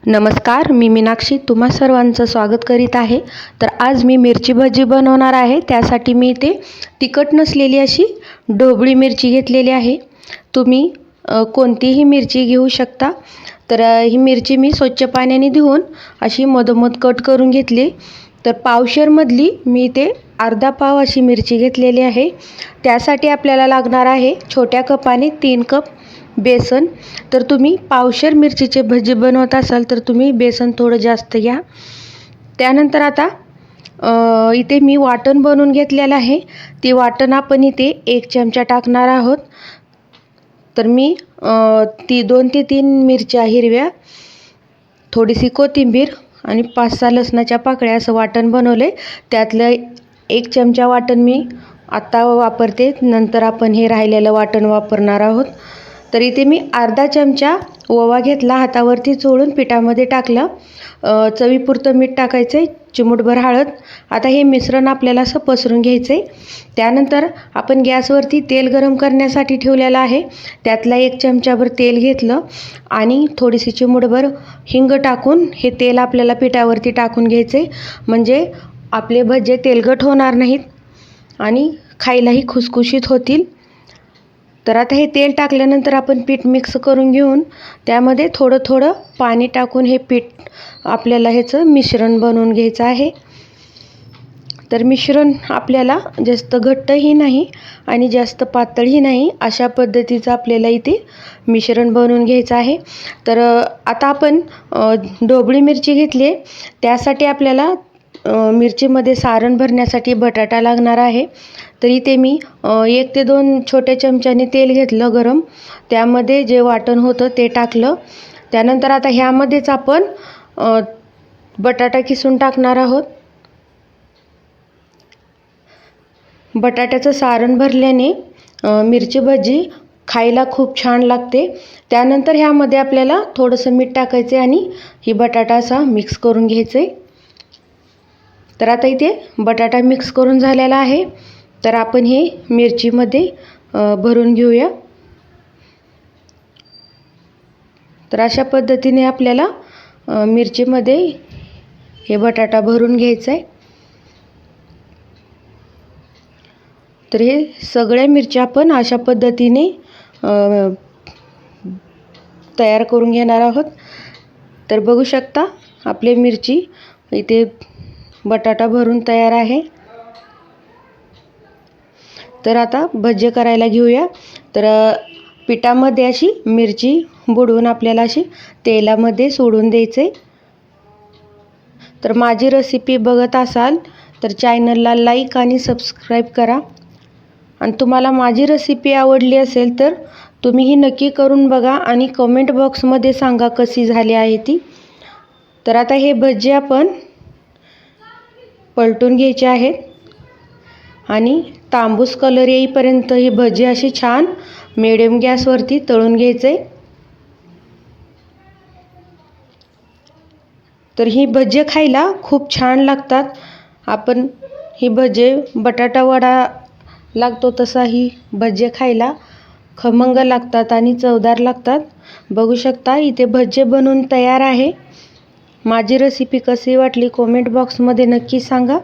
नमस्कार, मी मीनाक्षी तुम्हा सर्वांचं स्वागत करीत आहे. तर आज मी मिरची भजी बनवणार आहे. त्यासाठी मी इथे तिखट नसलेली अशी ढोबळी मिरची घेतलेली आहे. तुम्ही कोणतीही मिरची घेऊ शकता. तर ही मिरची मी स्वच्छ पाण्याने धुवून अशी मधोमध कट करून घेतली. तर पावशेरमधली मी इथे अर्धा पाव अशी मिरची घेतलेली आहे. त्यासाठी आपल्याला लागणार आहे छोट्या कपाने 3 कप बेसन. तर तुम्ही पावशेर मिरचीचे भजी बनवत असाल तर तुम्ही बेसन थोडं जास्त घ्या. त्यानंतर आता इथे मी वाटण बनवून घेतलेलं आहे. ती वाटण आपण इथे 1 चमचा टाकणार आहोत. तर मी 2 ते 3 मिरच्या हिरव्या, थोडीशी कोथिंबीर आणि 5-6 लसणाच्या पाकळ्या असं वाटण बनवले. त्यातलं 1 चमचा वाटण मी आत्ता वापरते, नंतर आपण हे राहिलेलं वाटण वापरणार आहोत. तर इथे मी अर्धा चमचा ओवा घेतला, हातावरती चोळून पिठामध्ये टाकलं. चवीपुरतं मीठ टाकायचं आहे, चिमूटभर हळद. आता हे मिश्रण आपल्याला असं पसरून घ्यायचं आहे. त्यानंतर आपण गॅसवरती तेल गरम करण्यासाठी ठेवलेलं आहे. त्यातला 1 चमचाभर तेल घेतलं आणि थोडीशी चिमूटभर हिंग टाकून हे तेल आपल्याला पिठावरती टाकून घ्यायचं आहे. म्हणजे आपले भजे तेलकट होणार नाहीत आणि खायलाही खुसखुशीत होतील. तर आता हे तेल टाकल्यानंतर आपण पीठ मिक्स करून घेऊन त्यामध्ये थोडं थोडं पाणी टाकून हे पीठ आपल्याला ह्याचं मिश्रण बनवून घ्यायचं आहे. तर मिश्रण आपल्याला जास्त घट्टही नाही आणि जास्त पातळही नाही, अशा पद्धतीचं आपल्याला इथे मिश्रण बनवून घ्यायचं आहे. तर आता आपण ढोबळी मिरची घेतली आहे. त्यासाठी आपल्याला मिरचीमध्ये सारण भरण्यासाठी बटाटा लागणार आहे. तर इथे मी 1 ते 2 छोट्या चमच्याने तेल घेतलं गरम. त्यामध्ये जे वाटण होतं ते टाकलं. त्यानंतर आता ह्यामध्येच आपण बटाटा किसून टाकणार आहोत. बटाट्याचं सारण भरल्याने मिरची भजी खायला खूप छान लागते. त्यानंतर ह्यामध्ये आपल्याला थोडंसं मीठ टाकायचं आणि ही बटाटा असा मिक्स करून घ्यायचं आहे. तर आता इथे बटाटा मिक्स करून झालेला आहे. तर आपण हे मिरचीमध्ये भरून घेऊया. तर अशा पद्धतीने आपल्याला मिरचीमध्ये हे बटाटा भरून घ्यायचं आहे. तर हे सगळ्या मिरच्या आपण अशा पद्धतीने तयार करून घेणार आहोत. तर बघू शकता आपली मिरची इथे बटाटा भरून तयार आहे. तर आता भजी करायला घेऊया. तर पिठामध्ये अशी मिरची बुडवून आपल्याला अशी तेलामध्ये सोडून द्यायचे. तर माझी रेसिपी बघत असाल तर चॅनलला लाईक आणि सबस्क्राईब करा. आणि तुम्हाला माझी रेसिपी आवडली असेल तर तुम्ही ही नक्की करून बघा आणि कमेंट बॉक्समध्ये सांगा कशी झाली आहे ती. तर आता हे भजी आपण पलटून घ्यायचे आहेत आणि तांबूस कलर येईपर्यंत ही भजी अशी छान मिडियम गॅसवरती तळून घ्यायचे. तर ही भजी खायला खूप छान लागतात. आपण ही भजी बटाटा वडा लागतो तसा ही भजी खायला खमंग लागतात आणि चवदार लागतात. बघू शकता इथे भजी बनवून तयार आहे. माझी रेसिपी कशी वाटली कमेंट बॉक्समध्ये नक्की सांगा.